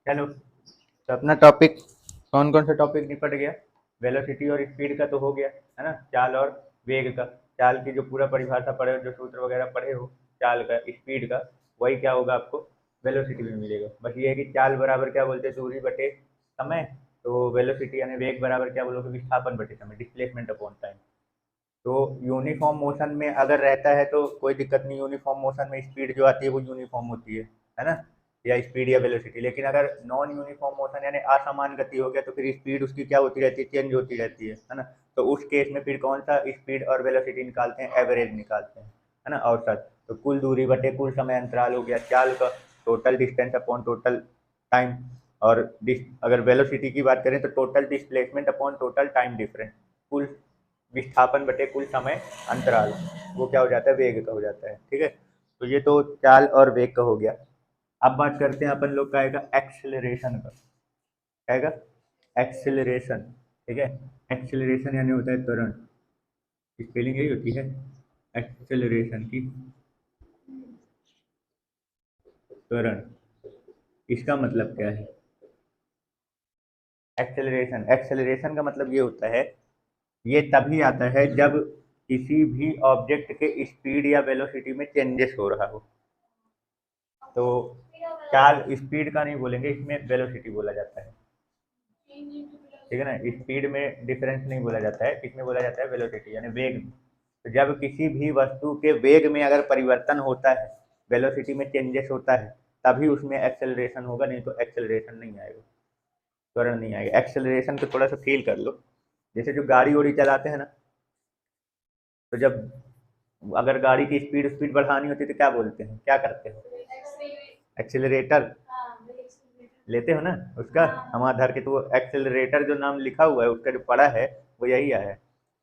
चलो, तो अपना टॉपिक कौन कौन सा टॉपिक निपट गया? वेलोसिटी और स्पीड का तो हो गया, है ना। चाल और वेग का, चाल की जो पूरा परिभाषा पढ़े हो, जो सूत्र वगैरह पढ़े हो चाल का, स्पीड का, वही क्या होगा आपको वेलोसिटी में मिलेगा। बस ये है कि चाल बराबर क्या बोलते हैं, दूरी बटे समय। तो वेलोसिटी यानी वेग बराबर क्या बोलोगे, विस्थापन बटे समय, डिस्प्लेसमेंट अपॉन टाइम। तो यूनिफॉर्म मोशन में अगर रहता है तो कोई दिक्कत नहीं, यूनिफॉर्म मोशन में स्पीड जो आती है वो यूनिफॉर्म होती है ना, या स्पीड या वेलोसिटी। लेकिन अगर नॉन यूनिफॉर्म मोशन यानी असमान गति हो गया तो फिर स्पीड उसकी क्या होती रहती है, चेंज होती रहती है ना। तो उस केस में फिर कौन सा स्पीड और वेलोसिटी निकालते हैं, एवरेज निकालते हैं, है ना, औसत। तो कुल दूरी बटे कुल समय अंतराल हो गया चाल का, total distance upon total time. और अगर वेलोसिटी की बात करें तो total displacement upon total time difference, कुल विस्थापन बटे कुल समय अंतराल, वो क्या हो जाता है, वेग का हो जाता है। ठीक है, तो ये तो चाल और वेग का हो गया। अब बात करते हैं अपन लोग का आएगा एक्सेलरेशन का, आएगा एक्सेलरेशन। ठीक है, एक्सेलरेशन यानी होता है त्वरण, स्पेलिंग यही होती है एक्सेलरेशन की, त्वरण। इसका मतलब क्या है एक्सेलरेशन? एक्सेलरेशन का मतलब ये होता है, ये तभी आता है जब किसी भी ऑब्जेक्ट के स्पीड या वेलोसिटी में चेंजेस हो रहा हो। तो चाल स्पीड का नहीं बोलेंगे, इसमें वेलोसिटी बोला जाता है। ठीक है ना, स्पीड में डिफरेंस नहीं बोला जाता है, इसमें बोला जाता है वेलोसिटी यानी वेग में। तो जब किसी भी वस्तु के वेग में अगर परिवर्तन होता है, वेलोसिटी में चेंजेस होता है, तभी उसमें एक्सेलरेशन होगा, नहीं तो एक्सेलरेशन नहीं आएगा, त्वरण नहीं आएगा। एक्सेलरेशन को थोड़ा सा फील कर लो, जैसे जो गाड़ी वाड़ी चलाते हैं ना, तो जब अगर गाड़ी की स्पीड स्पीड बढ़ानी होती है तो क्या बोलते हैं, क्या करते हैं, एक्सेलरेटर लेते हो ना उसका, हम आधार के। तो वो एक्सेलरेटर जो नाम लिखा हुआ है उसका जो पड़ा है वो यही आया है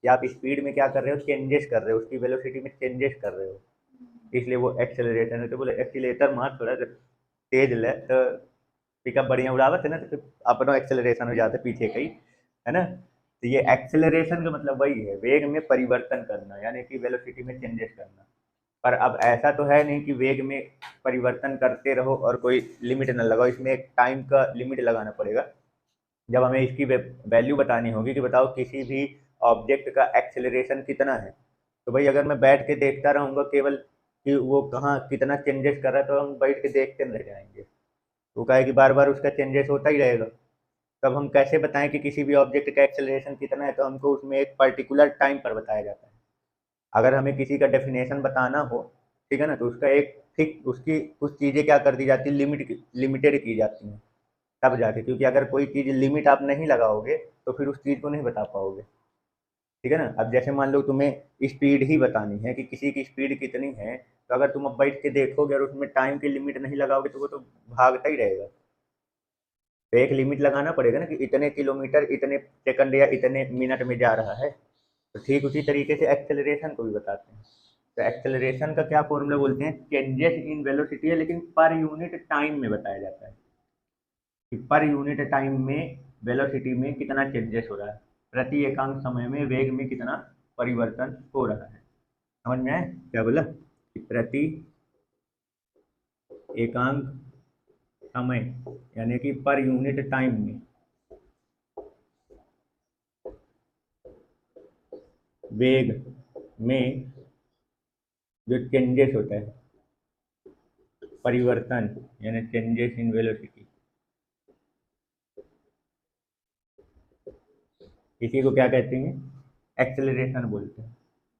कि आप स्पीड में क्या कर रहे हो, चेंजेस कर रहे हो, उसकी वेलोसिटी में चेंजेस कर रहे हो, इसलिए वो एक्सेलरेटर है। तो बोले एक्सीलेटर मार थोड़ा तेज ले तो पिकअप बढ़िया उड़ावत है ना, तो फिर अपनो एक्सेलरेशन हो जाता है पीछे का ही, है ना। तो ये एक्सेलरेशन का मतलब वही है, वेग में परिवर्तन करना यानी कि वेलोसिटी में चेंजेस करना। पर अब ऐसा तो है नहीं कि वेग में परिवर्तन करते रहो और कोई लिमिट न लगाओ, इसमें एक टाइम का लिमिट लगाना पड़ेगा। जब हमें इसकी वैल्यू बतानी होगी कि बताओ किसी भी ऑब्जेक्ट का एक्सेलरेशन कितना है, तो भाई अगर मैं बैठ के देखता रहूँगा केवल कि वो कहाँ कितना चेंजेस कर रहा है, तो हम बैठ के देखते रह जाएंगे। वो कहे कि बार बार उसका चेंजेस होता ही रहेगा। तब हम कैसे बताएं कि किसी भी ऑब्जेक्ट का एक्सेलरेशन कितना है, तो हमको उसमें एक पर्टिकुलर टाइम पर बताया जाता है। अगर हमें किसी का डेफिनेशन बताना हो, ठीक है ना, तो उसका एक ठीक उसकी कुछ चीज़ें क्या कर दी जाती है, लिमिटेड की जाती हैं, तब जाके। क्योंकि अगर कोई चीज़ लिमिट आप नहीं लगाओगे तो फिर उस चीज़ को नहीं बता पाओगे। ठीक है ना, अब जैसे मान लो तुम्हें स्पीड ही बतानी है कि किसी की स्पीड कितनी है, तो अगर तुम अब बैठ के देखोगे और उसमें टाइम की लिमिट नहीं लगाओगे तो वो तो भागता ही रहेगा। तो एक लिमिट लगाना पड़ेगा ना कि इतने किलोमीटर इतने सेकंड या इतने मिनट में जा रहा है। तो ठीक उसी तरीके से एक्सेलरेशन को भी बताते हैं। तो एक्सेलरेशन का क्या फॉर्मूला बोलते हैं, चेंजेस इन वेलोसिटी है, लेकिन पर यूनिट टाइम में बताया जाता है कि पर यूनिट टाइम में वेलोसिटी में कितना चेंजेस हो रहा है, प्रति एकांक समय में वेग में कितना परिवर्तन हो रहा है। समझ में आया क्या बोला, कि प्रति एकांक समय यानी कि पर यूनिट टाइम में वेग में जो चेंजेस होता है, परिवर्तन यानी चेंजेस इन वेलोसिटी, इसी को क्या कहते हैं, एक्सेलरेशन बोलते हैं।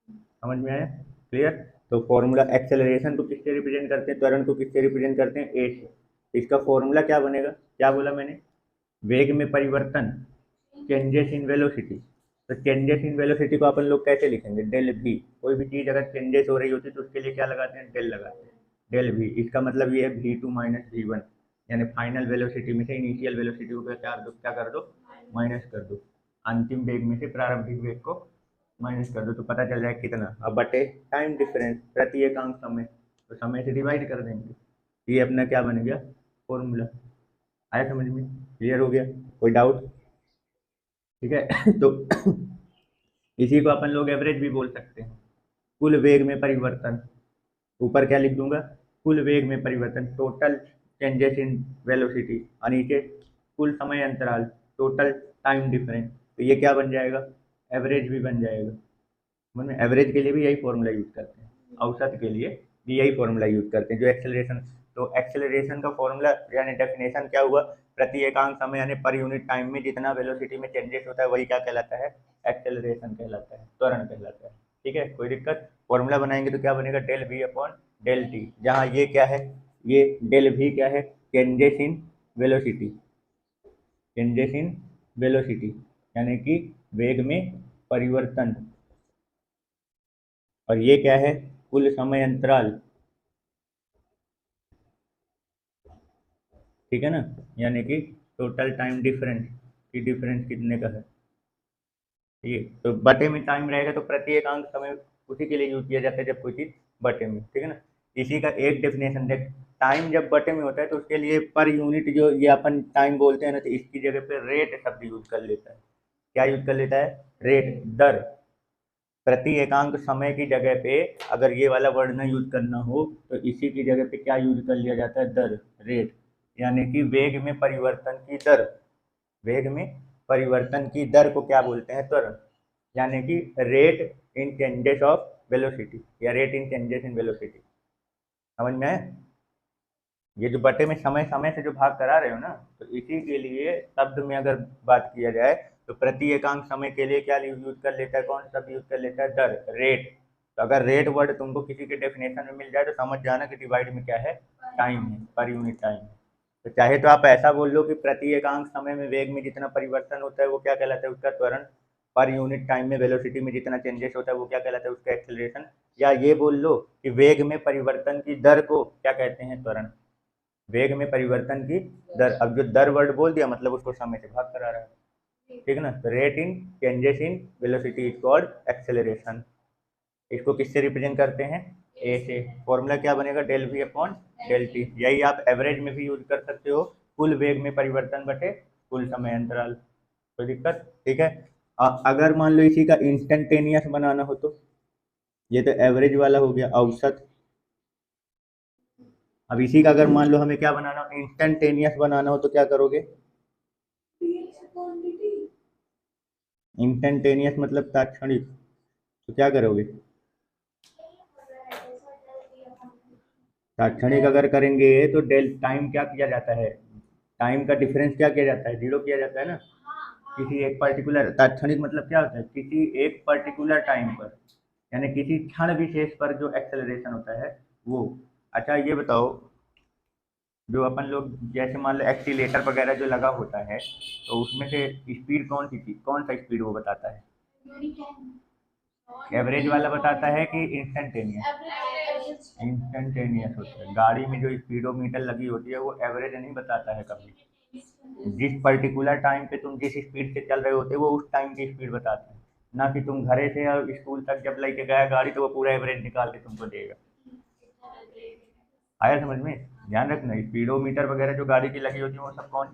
समझ में आया, क्लियर। तो फॉर्मूला एक्सेलरेशन को किससे रिप्रेजेंट करते हैं, त्वरण को किससे रिप्रेजेंट करते हैं, ए से। इसका फॉर्मूला क्या बनेगा, क्या बोला मैंने, वेग में परिवर्तन, चेंजेस इन वेलोसिटी। तो चेंजेस इन वेलोसिटी को अपन लोग कैसे लिखेंगे, डेल वी। कोई भी चीज़ अगर चेंजेस हो रही होती है तो उसके लिए क्या लगाते हैं, डेल लगाते हैं, डेल वी। इसका मतलब ये है v2 - v1, यानी फाइनल वेलोसिटी में से इनिशियल वेलोसिटी को क्या कर दो, माइनस कर दो, अंतिम वेग में से प्रारंभिक वेग को माइनस कर दो, तो पता चल जाए कितना। अब बटे टाइम डिफरेंस प्रति एकांक समय, तो समय से डिवाइड कर देंगे। ये अपना क्या बन गया, फॉर्मूला। आया समझ में, क्लियर हो गया, कोई डाउट? ठीक है तो इसी को अपन लोग एवरेज भी बोल सकते हैं, कुल वेग में परिवर्तन। ऊपर क्या लिख दूंगा, कुल वेग में परिवर्तन, टोटल चेंजेस इन वेलोसिटी, और नीचे कुल समय अंतराल, टोटल टाइम डिफरेंस, तो ये क्या बन जाएगा, एवरेज भी बन जाएगा। मतलब एवरेज के लिए भी यही फॉर्मूला यूज करते हैं, औसत के लिए भी यही फॉर्मूला यूज करते हैं जो एक्सेलरेशन। तो एक्सेलरेशन का फॉर्मूला यानी डेफिनेशन क्या हुआ, प्रति एकांक समय यानी पर यूनिट टाइम में जितना वेलोसिटी में चेंजेस होता है वही क्या कहलाता है, एक्सेलरेशन कहलाता है, त्वरण कहलाता है। ठीक है, कोई दिक्कत। फॉर्मूला बनाएंगे तो क्या बनेगा, del v upon del t, जहाँ ये क्या है, ये डेल वी क्या है, changes in velocity, changes in velocity यानी कि वेग में परिवर्तन, और ये क्या है, कुल समय अंतराल, ठीक है ना, यानी कि टोटल टाइम डिफरेंस, की डिफरेंस कितने का है ये, तो बटे में टाइम रहेगा तो प्रति एकांक समय उसी के लिए यूज किया जाता है जब कोई चीज बटे में, ठीक है ना। इसी का एक डेफिनेशन देख, टाइम जब बटे में होता है तो उसके लिए पर यूनिट जो ये अपन टाइम बोलते हैं ना, तो इसकी जगह पे रेट शब्द यूज कर लेता है। क्या यूज कर लेता है, रेट, दर। प्रति एकांक समय की जगह पे अगर ये वाला वर्ड ना यूज करना हो तो इसी की जगह पे क्या यूज कर लिया जाता है, दर, रेट, यानी कि वेग में परिवर्तन की दर, वेग में परिवर्तन की दर को क्या बोलते हैं, त्वरण, यानी कि rate in changes of velocity या rate in changes in velocity. समझ में आया। ये जो बटे में समय समय से जो भाग करा रहे हो ना, तो इसी के लिए शब्द में अगर बात किया जाए तो प्रति एकांक समय के लिए क्या यूज कर लेता है, कौन सा शब्द यूज कर लेता है, दर, रेट। तो अगर रेट वर्ड तुमको किसी के डेफिनेशन में मिल जाए तो समझ जाना कि डिवाइड में क्या है, टाइम है, पर यूनिट टाइम है। तो चाहे तो आप ऐसा बोल लो कि प्रति एकांक समय में वेग में जितना परिवर्तन होता है वो क्या कहलाता है, उसका त्वरण, पर यूनिट टाइम में वेलोसिटी में जितना चेंजेस होता है वो क्या कहलाता है, उसका एक्सेलरेशन। या ये बोल लो कि वेग में परिवर्तन की दर को क्या कहते हैं, त्वरण, वेग में परिवर्तन की दर। अब जो दर वर्ड बोल दिया मतलब उसको समय से भाग करा रहा है, ठीक है ना। तो rate in changes in velocity is called acceleration. इसको किससे रिप्रेजेंट करते हैं, ए से। फॉर्मूला क्या बनेगा, del v upon del t. यही आप एवरेज में भी यूज कर सकते हो, कुल वेग में परिवर्तन बटे कुल समय अंतराल। कोई दिक्कत, ठीक है। अगर मान लो इसी का इंस्टेंटेनियस बनाना हो तो, ये तो एवरेज वाला हो गया, औसत। अब इसी का अगर मान लो हमें क्या बनाना हो, इंस्टेंटेनियस बनाना हो तो क्या करोगे, इंस्टेंटेनियस मतलब तात्क्षणिक, तो क्या करोगे, तात्क्षणिक अगर करेंगे तो डेल टाइम क्या किया जाता है, टाइम का डिफरेंस क्या किया जाता है, जीरो किया जाता है ना। किसी एक पर्टिकुलर, तात्क्षणिक मतलब क्या होता है, किसी एक पर्टिकुलर टाइम पर यानी किसी क्षण विशेष पर जो एक्सेलरेशन होता है वो। अच्छा ये बताओ, जो अपन लोग जैसे मान लो एक्सीलेटर वगैरह जो लगा होता है तो उसमें से स्पीड कौन सी थी, कौन सा स्पीड वो बताता है, एवरेज वाला बताता है कि इंस्टेंटेनियस, इंस्टेंटेनियस होता है। गाड़ी में जो स्पीडोमीटर लगी होती है वो एवरेज नहीं बताता है कभी, जिस पर्टिकुलर टाइम पे तुम जिस स्पीड से चल रहे होते हो वो उस टाइम की स्पीड बताते हैं, ना कि तुम घरे से और स्कूल तक जब लेके गया गाड़ी तो वो पूरा एवरेज निकाल के तुमको देगा। आया समझ में। ध्यान रखना स्पीडोमीटर वगैरह जो गाड़ी की लगी होती है वो सब कौन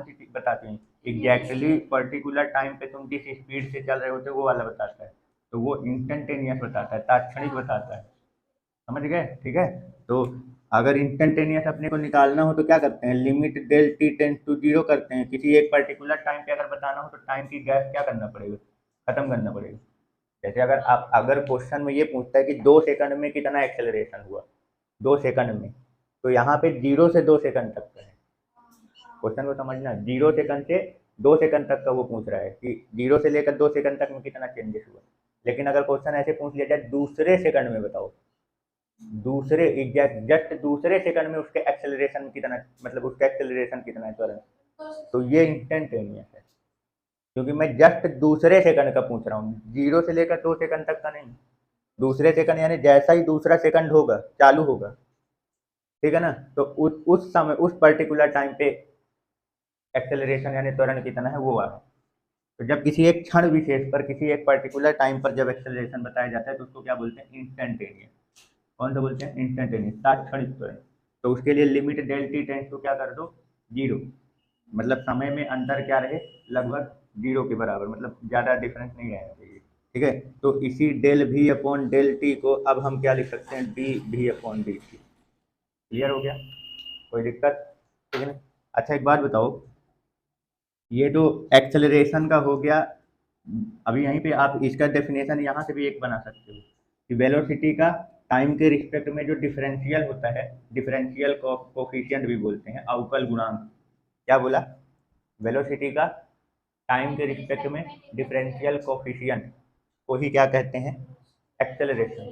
सी चीज बताती हैं, एग्जैक्टली पर्टिकुलर टाइम पे तुम जिस स्पीड से चल रहे होते हो वो वाला बताता है। तो वो इंस्टेंटेनियस बताता है, तात्क्षणिक बताता है। समझ गए, ठीक है। तो अगर इंस्टेंटेनियस अपने को निकालना हो तो क्या करते हैं, limit del t tends to zero करते हैं। किसी एक पर्टिकुलर टाइम पे अगर बताना हो तो टाइम की गैप क्या करना पड़ेगा, खत्म करना पड़ेगा। जैसे अगर क्वेश्चन में ये पूछता है कि 2 सेकंड में कितना एक्सेलरेशन हुआ, 2 सेकंड में, तो यहाँ पे 0 से 2 सेकंड तक का है क्वेश्चन को, समझना। 0 सेकंड से 2 सेकंड तक का वो पूछ रहा है कि 0 से लेकर 2 सेकंड तक में कितना चेंजेस हुआ। लेकिन अगर क्वेश्चन ऐसे पूछ लिया जाए दूसरे सेकंड में बताओ, दूसरे एग्जैक्ट जस्ट दूसरे सेकंड में उसके एक्सेलरेशन में कितना, मतलब उसका एक्सेलरेशन कितना है, त्वरण, तो ये इंस्टेंटेनियस है। क्योंकि मैं जस्ट दूसरे सेकंड का पूछ रहा हूँ, 0 से लेकर 2 सेकंड तक का नहीं। दूसरे सेकंड यानी जैसा ही दूसरा सेकंड होगा, चालू होगा, ठीक है ना, तो उस समय उस पर्टिकुलर टाइम पे एक्सेलरेशन यानी त्वरण कितना है वो है। तो जब किसी एक क्षण विशेष पर किसी एक पर्टिकुलर टाइम पर जब एक्सेलरेशन बताया जाता है तो उसको क्या बोलते हैं, इंस्टेंटेनियस। कौन सा बोलते हैं, इंस्टेंटेनियस, तात्क्षणिक त्वरण। तो उसके लिए लिमिट डेल टी टेंस को क्या कर दो, जीरो, मतलब समय में अंतर क्या रहे, लगभग जीरो के बराबर, मतलब ज़्यादा डिफरेंस नहीं रहना चाहिए, ठीक है। तो इसी del v upon del t को अब हम क्या लिख सकते हैं, d v upon d t. Clear हो गया, कोई दिक्कत? ठीक है ना। अच्छा एक बात बताओ, ये तो एक्सेलरेशन का हो गया। अभी यहीं पे आप इसका डेफिनेशन यहाँ से भी एक बना सकते हो कि वेलोसिटी का टाइम के रिस्पेक्ट में जो डिफरेंशियल होता है, डिफरेंशियल कोफिशिएंट भी बोलते हैं, अवकल गुणांक। क्या बोला? वेलोसिटी का टाइम के रिस्पेक्ट में डिफरेंशियल कोफिशिएंट को ही क्या कहते हैं? एक्सेलरेशन।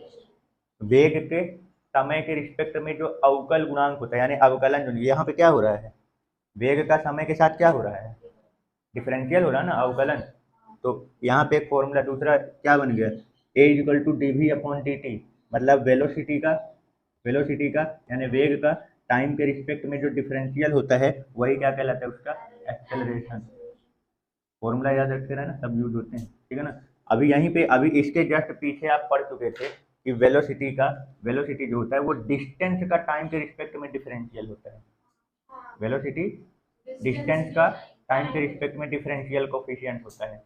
वेग के समय के रिस्पेक्ट में जो अवकल गुणांक होता है, यानी अवकलन, जो यहाँ पे क्या हो रहा है, वेग का समय के साथ क्या हो रहा है, डिफरेंशियल हो रहा है ना, अवकलन। तो यहाँ पे एक फॉर्मूला दूसरा क्या बन गया, a equal to d v upon d t, मतलब वेलोसिटी का यानी वेग का टाइम के रिस्पेक्ट में जो डिफरेंशियल होता है वही क्या कहलाता है, उसका एक्सेलरेशन। फॉर्मूला याद रखते रहना, सब यूज होते हैं, ठीक है ना। अभी यहीं पे, अभी इसके जस्ट पीछे आप पढ़ चुके थे कि वेलोसिटी जो होता है वो डिस्टेंस का टाइम के रिस्पेक्ट में डिफरेंशियल होता है। वेलोसिटी डिस्टेंस का टाइम के रिस्पेक्ट में डिफरेंशियल कोफिशिएंट होता है,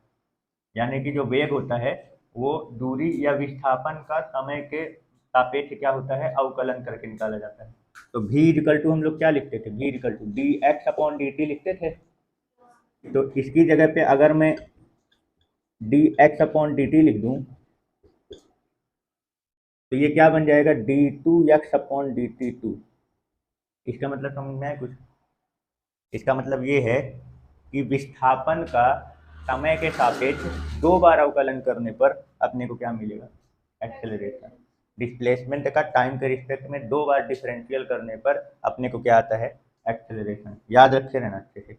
यानी कि जो वेग होता है वो दूरी या विस्थापन का समय के सापेक्ष क्या होता है, अवकलन करके निकाला जाता है। तो v इक्वल टू हम लोग क्या लिखते थे, v equal to d x upon d t लिखते थे। तो इसकी जगह पे अगर मैं d x upon d t लिख दूं तो ये क्या बन जाएगा, d two x upon d t two. इसका मतलब समझ में आया कुछ? इसका मतलब ये है कि विस्थापन का समय के सापेक्ष दो बार अवकलन करने पर अपने को क्या मिलेगा, एक्सेलरेशन। डिस्प्लेसमेंट का टाइम के रिस्पेक्ट में दो बार डिफरेंशियल करने पर अपने को क्या आता है, एक्सेलरेशन। याद रखे रहना अच्छे से,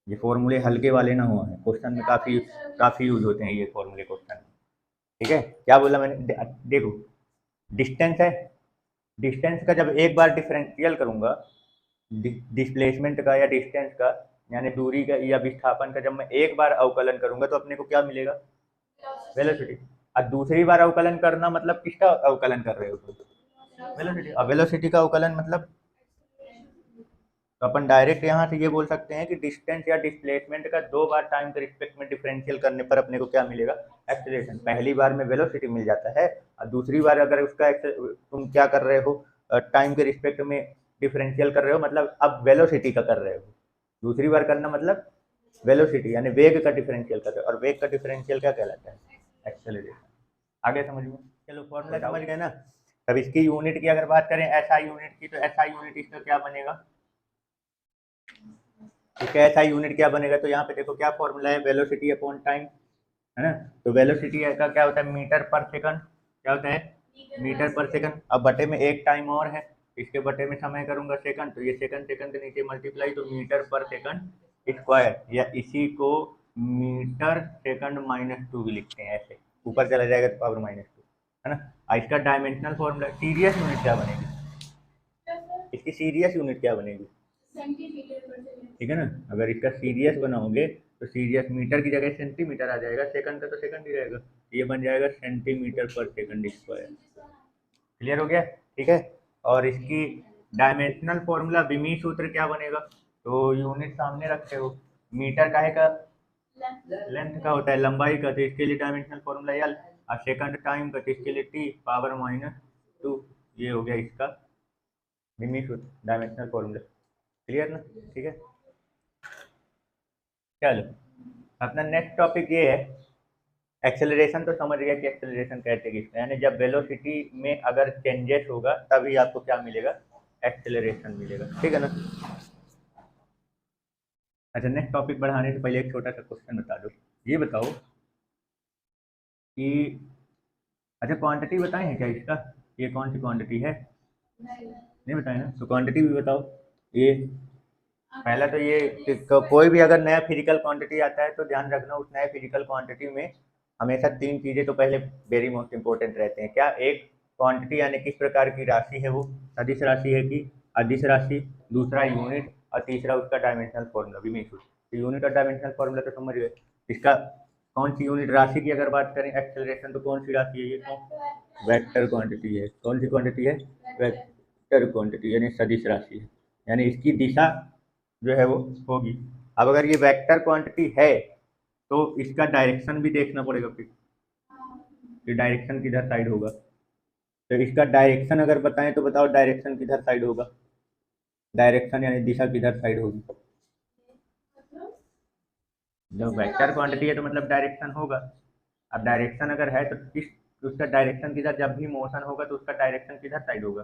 ये फॉर्मूले हल्के वाले ना हुआ है, क्वेश्चन में काफ़ी काफ़ी यूज होते हैं ये फॉर्मूले क्वेश्चन में। ठीक है, क्या बोला मैंने, देखो डिस्टेंस है, डिस्टेंस का जब एक बार डिफरेंशियल करूंगा, डिस्प्लेसमेंट का या डिस्टेंस का यानी दूरी का या विस्थापन का जब मैं एक बार अवकलन करूंगा तो अपने को क्या मिलेगा, वेलोसिटी। और दूसरी बार अवकलन करना मतलब किसका अवकलन कर रहे हो तुम, वेलोसिटी। और वेलोसिटी का अवकलन मतलब, तो अपन डायरेक्ट यहाँ से ये बोल सकते हैं कि डिस्टेंस या डिस्प्लेसमेंट का दो बार टाइम के रिस्पेक्ट में डिफरेंशियल करने पर अपने को क्या मिलेगा, एक्सेलरेशन। पहली बार में वेलोसिटी मिल जाता है और दूसरी बार अगर उसका तुम क्या कर रहे हो, टाइम के रिस्पेक्ट में डिफरेंशियल कर रहे हो, मतलब अब वेलोसिटी का कर रहे हो। दूसरी बार करना मतलब वेलोसिटी यानी वेग का डिफरेंशियल कर रहे हो, और वेग का डिफरेंशियल क्या कहलाता है, एक्सेलरेशन। आगे समझ में? चलो फॉर्मूला समझ गए ना। तब इसकी यूनिट की अगर बात करें एसआई यूनिट की, तो एसआई यूनिट इसका क्या बनेगा, इसका एसआई यूनिट क्या बनेगा, तो यहाँ पे देखो क्या फॉर्मूला है, वेलोसिटी अपॉन टाइम, है ना। तो वेलोसिटी का क्या होता है, मीटर पर सेकंड, क्या होता है, मीटर पर सेकंड। अब बटे में एक टाइम और है, इसके बटे में समय करूंगा सेकंड, तो ये सेकंड सेकंड के नीचे मल्टीप्लाई, तो मीटर पर सेकंड स्क्वायर, या इसी को मीटर सेकंड माइनस टू भी लिखते हैं, ऐसे ऊपर चला जाएगा तो पावर माइनस टू, है ना। इसका डायमेंशनल फॉर्मूला, सीरियस यूनिट क्या बनेगी, इसकी सीरियस यूनिट क्या बनेगी, ठीक है ना। अगर इसका सीरियस बनाओगे तो सीरियस मीटर की जगह सेंटीमीटर आ जाएगा, सेकंड का तो सेकंड ही रहेगा, ये बन जाएगा सेंटीमीटर पर सेकंड स्क्वायर। क्लियर हो गया? ठीक है। और इसकी डायमेंशनल फॉर्मूला, विमी सूत्र क्या बनेगा, तो यूनिट सामने रखते हो, मीटर काहे का, लेंथ का होता है, लंबाई का, तो इसके लिए डायमेंशनल फॉर्मूला एल, और सेकंड टाइम का तो इसके लिए टी पावर माइनस टू। ये हो गया इसका विमी सूत्र, डायमेंशनल फॉर्मूला। क्लियर ना? ठीक है। चलो अपना नेक्स्ट टॉपिक ये है, एक्सेलरेशन तो समझ गया कि एक्सेलरेशन कहते हैं किसको, यानी जब वेलोसिटी में अगर चेंजेस होगा तभी आपको क्या मिलेगा, एक्सेलरेशन मिलेगा, ठीक है ना। अच्छा नेक्स्ट टॉपिक बढ़ाने से पहले एक छोटा सा क्वेश्चन बता दो, ये बताओ कि, अच्छा क्वांटिटी बताए हैं क्या इसका, ये कौन सी क्वांटिटी है, नहीं बताए ना, तो क्वांटिटी भी बताओ। ये पहला तो ये कोई भी अगर नया फिजिकल क्वांटिटी आता है तो ध्यान रखना उस नए फिजिकल क्वांटिटी में हमेशा तीन चीज़ें तो पहले वेरी मोस्ट इंपॉर्टेंट रहते हैं। क्या? एक, क्वांटिटी यानी किस प्रकार की राशि है वो, सदिश राशि है कि अदिश राशि, दूसरा यूनिट, और तीसरा उसका डायमेंशनल फॉर्मूला भी मिक्स। तो यूनिट और डायमेंशनल फॉर्मूला तो समझ गए। इसका कौन सी यूनिट, राशि की अगर बात करें एक्सेलरेशन, तो कौन सी राशि है ये, कौन, वेक्टर क्वांटिटी है। कौन सी क्वांटिटी है, वेक्टर क्वांटिटी यानी सदिश राशि है, यानी इसकी दिशा जो है वो होगी। अब अगर ये वेक्टर क्वांटिटी है तो इसका डायरेक्शन भी देखना पड़ेगा फिर, कि डायरेक्शन किधर साइड होगा। तो इसका डायरेक्शन अगर बताएं तो बताओ डायरेक्शन किधर साइड होगा, डायरेक्शन यानी दिशा किधर साइड होगी। जब वेक्टर क्वांटिटी है तो मतलब डायरेक्शन होगा। अब डायरेक्शन अगर है तो किस, उसका डायरेक्शन किधर, जब भी मोशन होगा तो उसका डायरेक्शन किधर साइड होगा।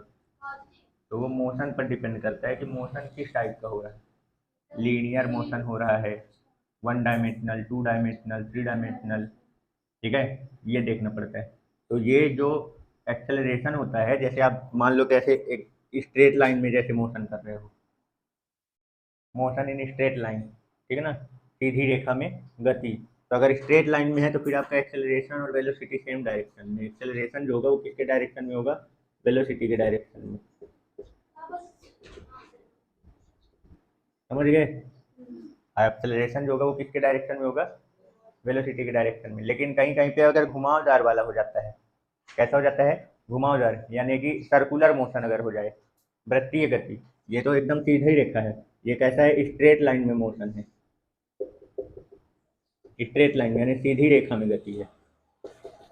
तो वो मोशन पर डिपेंड करता है कि मोशन किस टाइप का हो रहा है। लीनियर मोशन हो रहा है, one dimensional, two dimensional, three dimensional, ठीक है, ये देखना पड़ता है। तो ये जो एक्सेलरेशन होता है, जैसे आप मान लो कैसे एक स्ट्रेट लाइन में जैसे मोशन कर रहे हो, मोशन इन स्ट्रेट लाइन, ठीक है ना, सीधी रेखा में गति। तो अगर स्ट्रेट लाइन में है तो फिर आपका एक्सेलरेशन और वेलोसिटी सेम डायरेक्शन में, एक्सेलरेशन जो होगा वो किसके डायरेक्शन में होगा, वेलोसिटी के डायरेक्शन में। समझ गए। एक्सेलरेशन जो होगा वो किसके डायरेक्शन में होगा, वेलोसिटी के डायरेक्शन में। लेकिन कहीं कहीं पे अगर घुमावदार वाला हो जाता है, कैसा हो जाता है, घुमावदार, यानी कि सर्कुलर मोशन अगर हो जाए, वृत्तीय गति, ये तो एकदम सीधी रेखा है, ये कैसा है, स्ट्रेट लाइन में मोशन है, स्ट्रेट लाइन यानी सीधी रेखा में गति है।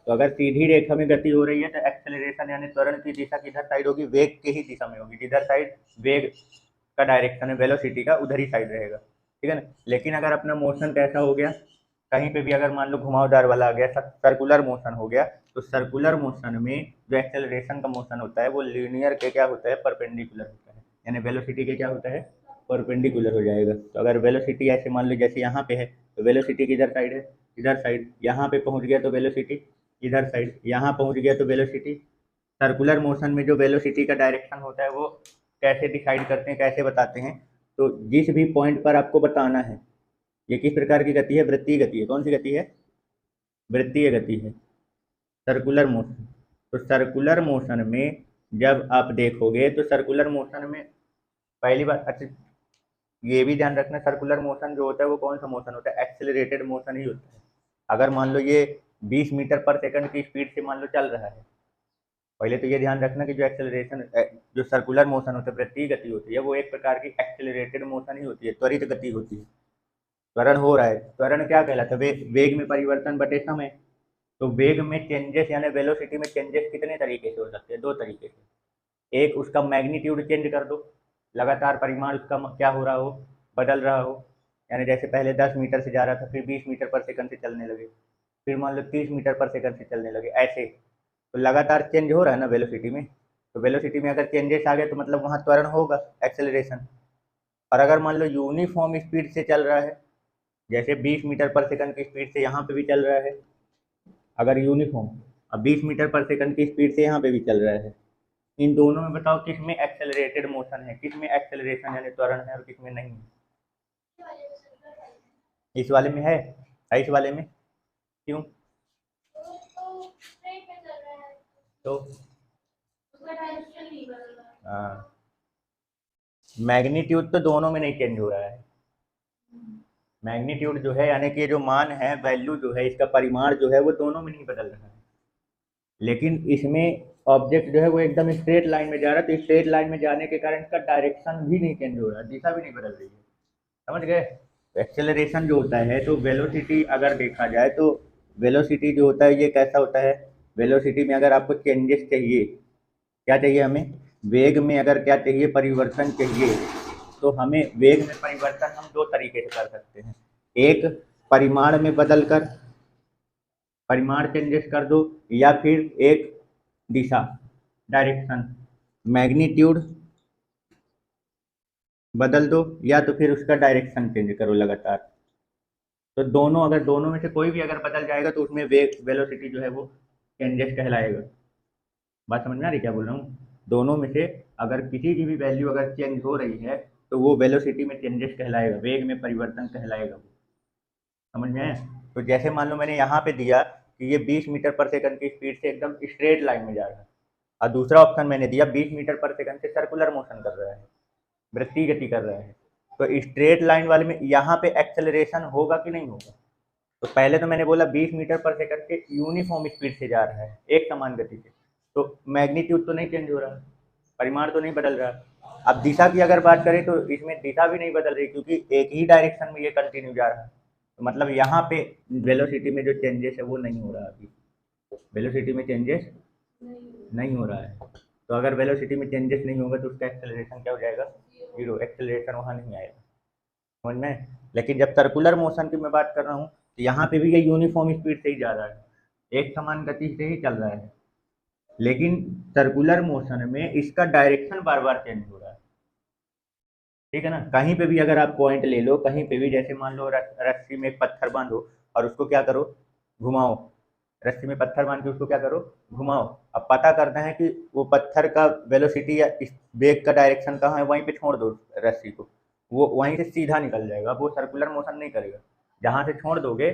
तो अगर सीधी रेखा में गति हो रही है तो एक्सेलरेशन यानी त्वरण की दिशा किधर साइड होगी, वेग के ही दिशा में होगी, जिधर साइड वेग का डायरेक्शन है वेलोसिटी का, उधर ही साइड रहेगा, ठीक है ना। लेकिन अगर अपना मोशन कैसा हो गया, कहीं पे भी अगर मान लो घुमावदार वाला आ गया, सर्कुलर मोशन हो गया, तो सर्कुलर मोशन में जो एक्सेलरेशन का मोशन होता है वो लीनियर के क्या होता है, परपेंडिकुलर होता है, यानी वेलोसिटी के क्या होता है, परपेंडिकुलर हो जाएगा। तो अगर वेलोसिटी ऐसे मान लो जैसे यहाँ पे है, तो वेलोसिटी किधर साइड है, इधर साइड, यहाँ पे पहुँच गया तो वेलोसिटी इधर साइड, यहाँ पहुँच गया तो वेलोसिटी। सर्कुलर मोशन में जो वेलोसिटी का डायरेक्शन होता है वो कैसे डिसाइड करते हैं, कैसे बताते हैं, तो जिस भी पॉइंट पर आपको बताना है ये किस प्रकार की गति है, वृत्तीय गति है। कौन सी गति है, वृत्तीय गति है, सर्कुलर मोशन। तो सर्कुलर मोशन में जब आप देखोगे तो सर्कुलर मोशन में पहली बार, अच्छा ये भी ध्यान रखना, सर्कुलर मोशन जो होता है वो कौन सा मोशन होता है, एक्सेलरेटेड मोशन ही होता है। अगर मान लो ये 20 मीटर पर सेकंड की स्पीड से मान लो चल रहा है, पहले तो ये ध्यान रखना कि जो एक्सेलरेशन, जो सर्कुलर मोशन होता है, वृत्तीय गति होती है, वो एक प्रकार की एक्सेलरेटेड मोशन ही होती है, त्वरित गति होती है, त्वरण हो रहा है। त्वरण क्या कहलाता है, वेग में परिवर्तन बटे समय। तो वेग में चेंजेस यानी वेलोसिटी में चेंजेस कितने तरीके से हो सकते हैं, दो तरीके से। एक उसका मैग्नीट्यूड चेंज कर दो, लगातार परिमाण उसका क्या हो रहा हो, बदल रहा हो, यानी जैसे पहले 10 मीटर से जा रहा था फिर 20 मीटर पर सेकंड से चलने लगे, फिर मान लो 30 मीटर पर सेकंड से चलने लगे, ऐसे। तो लगातार चेंज हो रहा है ना वेलोसिटी में, तो वेलोसिटी में अगर चेंजेस आ गए तो मतलब वहाँ त्वरण होगा, एक्सेलरेशन। और अगर मान लो यूनिफॉर्म स्पीड से चल रहा है, जैसे 20 मीटर पर सेकंड की स्पीड से यहाँ पे भी चल रहा है, अगर यूनिफॉर्म, अब 20 मीटर पर सेकंड की स्पीड से यहाँ पे भी चल रहा है, इन दोनों में बताओ किस में एक्सेलरेटेड मोशन है, किस में एक्सेलरेशन यानी त्वरण है और किस में नहीं है। इस वाले में है इस वाले में, क्यों, तो हाँ, मैग्नीट्यूड तो दोनों में नहीं चेंज हो रहा है। मैग्नीट्यूड जो है यानी कि जो मान है, वैल्यू जो है, इसका परिमाण जो है वो दोनों में नहीं बदल रहा है, लेकिन इसमें ऑब्जेक्ट जो है वो एकदम स्ट्रेट लाइन में जा रहा है, तो स्ट्रेट लाइन में जाने के कारण इसका डायरेक्शन भी नहीं चेंज हो रहा है, दिशा भी नहीं बदल रही है। समझ गए। एक्सेलरेशन जो होता है, तो वेलोसिटी अगर देखा जाए तो वेलोसिटी जो होता है ये कैसा होता है, वेलोसिटी में अगर आपको चेंजेस चाहिए, क्या चाहिए हमें, वेग में अगर क्या चाहिए, परिवर्तन चाहिए, तो हमें वेग में परिवर्तन हम दो तरीके से कर सकते हैं। एक, परिमाण में बदल कर, परिमाण चेंजेस कर दो, या फिर एक दिशा, डायरेक्शन, मैग्नीट्यूड बदल दो, या तो फिर उसका डायरेक्शन चेंज करो लगातार। तो दोनों, अगर दोनों में से कोई भी अगर बदल जाएगा तो उसमें वेग वेलोसिटी जो है वो चेंजेस कहलाएगा। बात समझ में आ रही क्या बोल रहा हूँ, दोनों में से अगर किसी की भी वैल्यू अगर चेंज हो रही है तो वो वेलोसिटी में चेंजेस कहलाएगा, वेग में परिवर्तन कहलाएगा वो। समझ में आया। तो जैसे मान लो मैंने यहाँ पे दिया कि ये 20 मीटर पर सेकंड की स्पीड से एकदम स्ट्रेट लाइन में जा रहा है, और दूसरा ऑप्शन मैंने दिया 20 मीटर पर सेकंड से सर्कुलर मोशन कर रहा है, वृत्तीय गति कर रहा है। तो स्ट्रेट लाइन वाले में यहाँ पे एक्सेलरेशन होगा कि नहीं होगा। तो पहले तो मैंने बोला 20 मीटर पर सेकंड के यूनिफॉर्म स्पीड से जा रहा है, एक समान गति से, तो मैग्नीट्यूड तो नहीं चेंज हो रहा, परिमाण तो नहीं बदल रहा। अब दिशा की अगर बात करें तो इसमें दिशा भी नहीं बदल रही, क्योंकि एक ही डायरेक्शन में ये कंटिन्यू जा रहा है। तो मतलब यहाँ पे वेलोसिटी में जो चेंजेस है वो नहीं हो रहा, अभी वेलोसिटी में चेंजेस नहीं हो रहा है। तो अगर वेलोसिटी में चेंजेस नहीं होगा तो उसका एक्सेलरेशन क्या हो जाएगा, जीरो, एक्सेलरेशन वहाँ नहीं आएगा, समझ में। लेकिन जब सर्कुलर मोशन की मैं बात कर रहा हूँ तो यहाँ पे भी ये यूनिफॉर्म स्पीड से ही जा रहा है, एक समान गति से ही चल रहा है, लेकिन सर्कुलर मोशन में इसका डायरेक्शन बार बार चेंज हो रहा है, ठीक है ना। कहीं पे भी अगर आप पॉइंट ले लो, कहीं पे भी, जैसे मान लो रस्सी में एक पत्थर बांधो और उसको क्या करो, घुमाओ, रस्सी में पत्थर बांध के उसको क्या करो, घुमाओ। अब पता करना है कि वो पत्थर का वेलोसिटी या इस वेग का डायरेक्शन कहाँ है, वहीं पे छोड़ दो रस्सी को, वो वहीं से सीधा निकल जाएगा, वो सर्कुलर मोशन नहीं करेगा। जहाँ से छोड़ दोगे,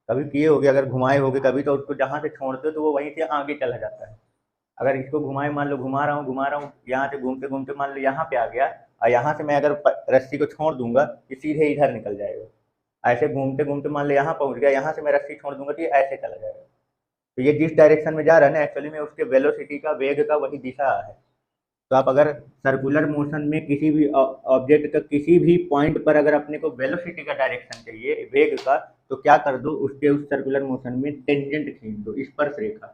कभी किए होगे, अगर घुमाए होगे कभी, तो उसको जहाँ से छोड़ते हो तो वो वहीं से आगे चला जाता है। अगर इसको घुमाए, मान लो घुमा रहा हूँ, यहाँ से घूमते घूमते मान लो यहाँ पे आ गया, और यहाँ से मैं अगर रस्सी को छोड़ दूंगा तो सीधे इधर निकल जाएगा। ऐसे घूमते घूमते मान लो यहाँ पहुँच गया, यहाँ से मैं रस्सी छोड़ दूंगा तो ये ऐसे चला जाएगा। तो ये जिस डायरेक्शन में जा रहा है ना, एक्चुअली में उसके वेलोसिटी का, वेग का वही दिशा है। तो आप अगर सर्कुलर मोशन में किसी भी ऑब्जेक्ट का किसी भी पॉइंट पर अगर अपने को वेलोसिटी का डायरेक्शन चाहिए, वेग का, तो क्या कर दो, उसके उस सर्कुलर मोशन में टेंजेंट खींच दो, स्पर्श रेखा।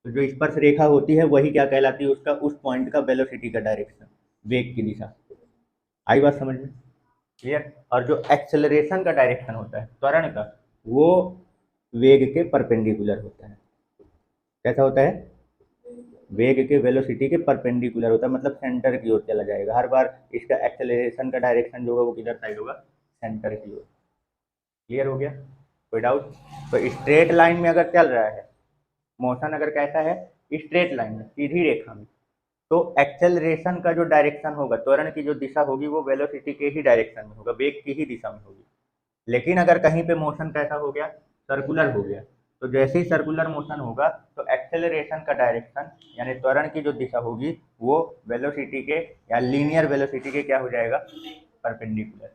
तो जो स्पर्श रेखा होती है वही क्या कहलाती है, उसका उस पॉइंट का वेलोसिटी का डायरेक्शन, वेग की दिशा। आई बात समझ में, क्लियर। और जो एक्सेलरेशन का डायरेक्शन होता है, त्वरण का, वो वेग के परपेंडिकुलर होता है। कैसा होता है, वेग के वेलोसिटी के परपेंडिकुलर होता है, मतलब सेंटर की ओर चला जाएगा हर बार। इसका एक्सेलरेशन का डायरेक्शन जो होगा वो किधर साइड होगा, सेंटर की ओर। क्लियर हो गया, कोई डाउट। तो स्ट्रेट लाइन में अगर चल रहा है मोशन, अगर कैसा है, स्ट्रेट लाइन में, सीधी रेखा में, तो एक्सेलरेशन का जो डायरेक्शन होगा, त्वरण की जो दिशा होगी, वो वेलोसिटी के ही डायरेक्शन में होगा, वेग की ही दिशा में होगी। लेकिन अगर कहीं पे मोशन कैसा हो गया, सर्कुलर हो गया, तो जैसे ही सर्कुलर मोशन होगा तो एक्सेलरेशन का डायरेक्शन यानी त्वरण की जो दिशा होगी वो वेलोसिटी के या लीनियर वेलोसिटी के क्या हो जाएगा, परपेंडिकुलर।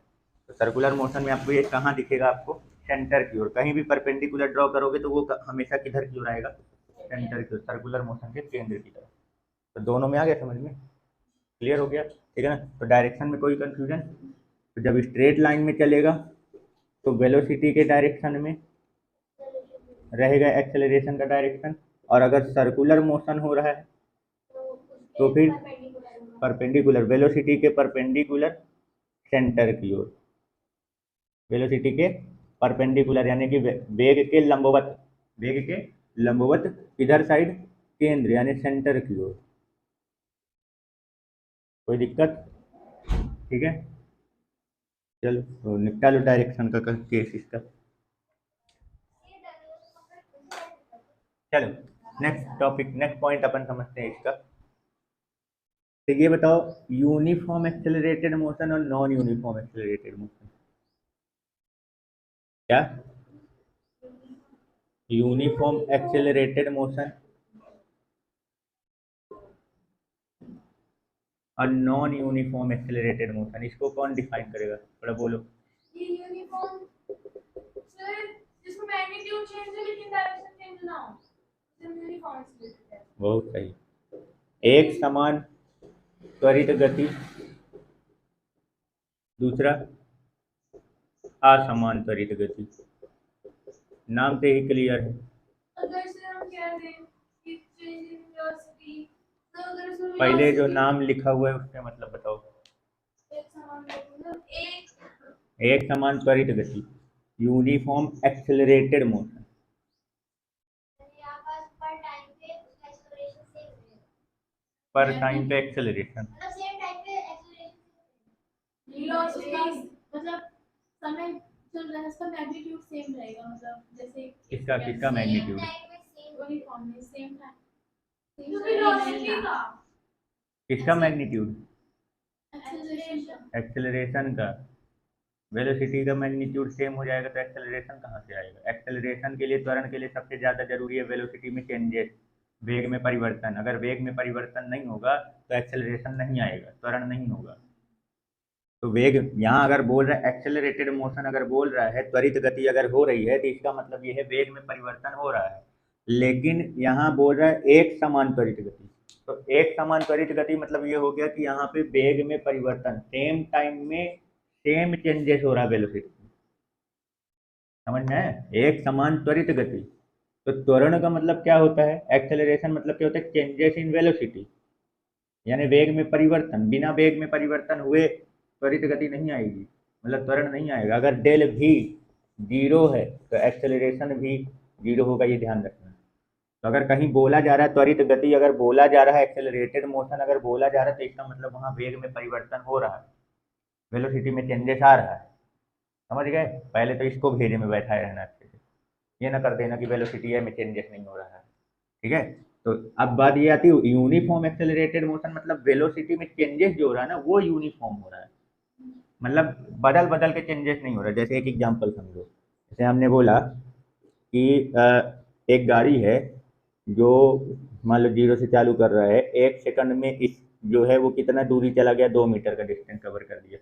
तो सर्कुलर मोशन में आपको ये कहाँ दिखेगा, आपको सेंटर की ओर। कहीं भी परपेंडिकुलर ड्रॉ करोगे तो वो हमेशा किधर की ओर आएगा, सेंटर की ओर, सर्कुलर मोशन के केंद्र की तरफ। तो दोनों में आ गया समझ में, क्लियर हो गया, ठीक है ना। तो डायरेक्शन में कोई कंफ्यूजन, तो जब स्ट्रेट लाइन में चलेगा तो वेलोसिटी के डायरेक्शन में रहेगा एक्सेलरेशन का डायरेक्शन, और अगर सर्कुलर मोशन हो रहा है तो फिर परपेंडिकुलर, वेलोसिटी के परपेंडिकुलर सेंटर की ओर, वेलोसिटी के परपेंडिकुलर यानी कि वेग के लंबवत, वेग के लंबवत इधर साइड, केंद्र यानी सेंटर की ओर। कोई दिक्कत, ठीक है। चलो तो निपटा लो डायरेक्शन का केस इसका। चलो नेक्स्ट टॉपिक, नेक्स्ट पॉइंट अपन समझते हैं इसका। तो ये बताओ, यूनिफॉर्म एक्सेलरेटेड मोशन और नॉन यूनिफॉर्म एक्सेलरेटेड मोशन क्या, यूनिफॉर्म एक्सेलरेटेड मोशन और नॉन यूनिफॉर्म एक्सेलरेटेड मोशन, इसको कौन डिफाइन करेगा, थोड़ा बोलो। ये यूनिफॉर्म सर जिसमें मैग्नीट्यूड चेंज है लेकिन डायरेक्शन चेंज ना हो, यूनिफॉर्म एक्सेलरेटेड है। बहुत सही, एक समान त्वरित गति, दूसरा असमान त्वरित गति, नाम से ही क्लियर है। अगर से हम कह दें कि चेंज इन वेलोसिटी, तो अगर इसमें पहले जो velocity नाम लिखा हुआ है उसका मतलब बताओ। एक समान मतलब एक समान त्वरित गति, यूनिफॉर्म एक्सेलरेटेड मोशन, पर टाइम पे उसका एक्सेलरेशन सेम रहेगा, पर टाइम पे एक्सेलरेशन, मतलब सेम टाइम पे एक्सेलरेशन वेलोसिटी मतलब समय चल रहा है उसका मैग्नीट्यूड सेम रहेगा, मतलब जैसे किसका किसका मैग्नीट्यूड, यूनिफॉर्म में सेम टाइम, तो वेलोसिटी का, किसका मैग्नीट्यूड, एक्सेलरेशन का, एक्सेलरेशन का। वेलोसिटी का मैग्नीट्यूड सेम हो जाएगा तो एक्सेलरेशन कहाँ से आएगा। एक्सेलरेशन के लिए, त्वरण के लिए सबसे ज़्यादा जरूरी है वेलोसिटी में चेंजेस, वेग में परिवर्तन। अगर वेग में परिवर्तन नहीं होगा तो एक्सेलरेशन नहीं आएगा, त्वरण नहीं होगा। तो वेग यहाँ अगर बोल रहा है एक्सेलरेटेड मोशन, अगर बोल रहा है त्वरित गति अगर हो रही है तो इसका मतलब ये है वेग में परिवर्तन हो रहा है। लेकिन यहाँ बोल रहा है एक समान त्वरित गति, तो एक समान त्वरित गति मतलब ये हो गया कि यहाँ पे वेग में परिवर्तन, सेम टाइम में सेम चेंजेस हो रहा है वेलोसिटी, समझ में है। एक समान त्वरित गति, तो त्वरण का मतलब क्या होता है, एक्सेलरेशन मतलब क्या होता है, चेंजेस इन वेलोसिटी। यानी वेग में परिवर्तन, बिना वेग में परिवर्तन हुए त्वरित गति नहीं आएगी, मतलब त्वरण नहीं आएगा। अगर डेल भी जीरो है तो एक्सेलरेशन भी जीरो होगा, ये ध्यान रखना। तो अगर कहीं बोला जा रहा है त्वरित गति, अगर बोला जा रहा है एक्सेलरेटेड मोशन अगर बोला जा रहा है, तो इसका मतलब वहाँ वेग में परिवर्तन हो रहा है, वेलोसिटी में चेंजेस आ रहा है। समझ गए? पहले तो इसको भेजे में बैठाए रहना अच्छे से, ये ना कर देना कि वेलोसिटी है में चेंजेस नहीं हो रहा है। ठीक है? तो अब बात ये आती है यूनिफॉर्म एक्सेलरेटेड मोशन, मतलब वेलोसिटी में चेंजेस जो हो रहा है ना वो यूनिफॉर्म हो रहा है, मतलब बदल बदल के चेंजेस नहीं हो रहा है। जैसे एक एग्जांपल समझो, जैसे हमने बोला कि एक गाड़ी है जो मान लो 0 से चालू कर रहा है, 1 सेकंड में इस जो है वो कितना दूरी चला गया, 2 मीटर का डिस्टेंस कवर कर दिया।